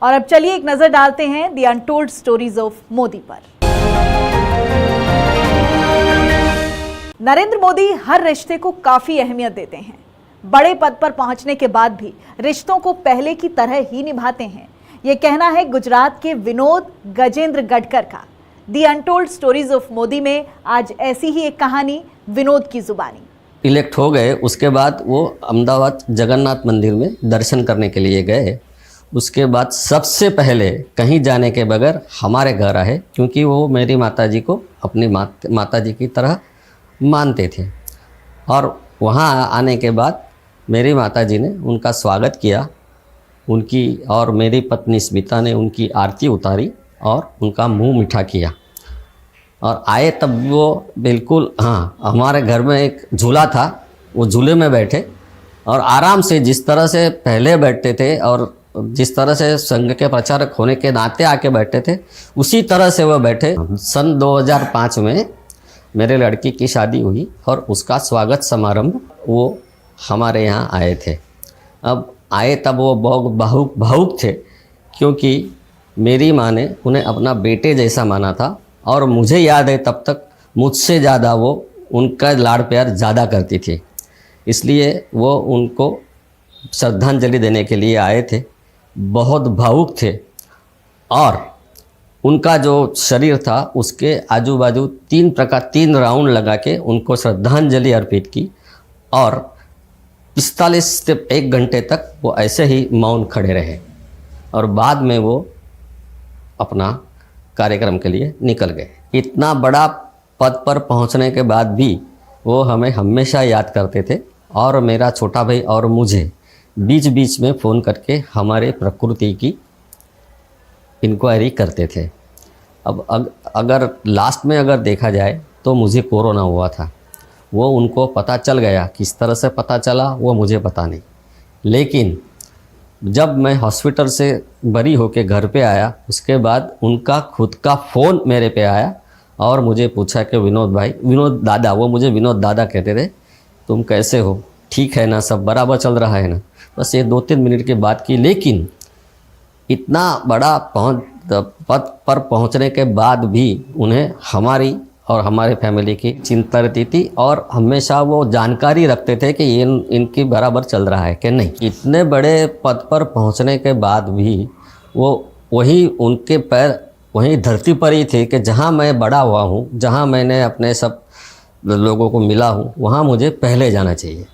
और अब चलिए एक नजर डालते हैं the untold stories of Modi पर। नरेंद्र मोदी हर रिश्ते को काफी अहमियत देते हैं। बड़े पद पर पहुंचने के बाद भी रिश्तों को पहले की तरह ही निभाते हैं। ये कहना है गुजरात के विनोद गजेंद्र गडकर का। The untold stories of Modi में आज ऐसी ही एक कहानी विनोद की जुबानी। इलेक्ट हो गए, उसके बाद वो अहमदाबाद जगन्नाथ मंदिर में दर्शन करने के लिए गए। उसके बाद सबसे पहले कहीं जाने के बगैर हमारे घर आए, क्योंकि वो मेरी माताजी को अपनी माताजी की तरह मानते थे। और वहाँ आने के बाद मेरी माताजी ने उनका स्वागत किया, उनकी और मेरी पत्नी स्मिता ने उनकी आरती उतारी और उनका मुंह मीठा किया। और आए तब वो बिल्कुल हमारे घर में एक झूला था, वो झूले में बैठे और आराम से जिस तरह से पहले बैठते थे और जिस तरह से संघ के प्रचारक होने के नाते आके बैठे थे, उसी तरह से वो बैठे। सन 2005 में मेरे लड़की की शादी हुई और उसका स्वागत समारंभ वो हमारे यहाँ आए थे। अब आए तब वो बहुत भावुक थे, क्योंकि मेरी माँ ने उन्हें अपना बेटे जैसा माना था। और मुझे याद है तब तक मुझसे ज़्यादा वो उनका लाड़ प्यार ज़्यादा करती थी, इसलिए वो उनको श्रद्धांजलि देने के लिए आए थे। बहुत भावुक थे और उनका जो शरीर था उसके आजू बाजू 3 राउंड लगा के उनको श्रद्धांजलि अर्पित की। और 45 से 1 घंटे तक वो ऐसे ही मौन खड़े रहे और बाद में वो अपना कार्यक्रम के लिए निकल गए। इतना बड़ा पद पर पहुंचने के बाद भी वो हमें हमेशा याद करते थे और मेरा छोटा भाई और मुझे बीच बीच में फ़ोन करके हमारे प्रकृति की इंक्वायरी करते थे। अब अगर लास्ट में अगर देखा जाए तो मुझे कोरोना हुआ था, वो उनको पता चल गया। किस तरह से पता चला वो मुझे पता नहीं, लेकिन जब मैं हॉस्पिटल से बरी होके घर पे आया उसके बाद उनका खुद का फ़ोन मेरे पे आया और मुझे पूछा कि विनोद भाई, विनोद दादा, वो मुझे विनोद दादा कहते थे, तुम कैसे हो, ठीक है ना, सब बराबर चल रहा है ना। बस ये 2-3 मिनट की बात की, लेकिन इतना बड़ा पद पर पहुंचने के बाद भी उन्हें हमारी और हमारे फैमिली की चिंता रहती थी और हमेशा वो जानकारी रखते थे कि ये इनकी बराबर चल रहा है कि नहीं। इतने बड़े पद पर पहुंचने के बाद भी वो वही उनके पैर वहीं धरती पर ही थे कि जहां मैं बड़ा हुआ हूं, जहां मैंने अपने सब लोगों को मिला हूं, वहां मुझे पहले जाना चाहिए।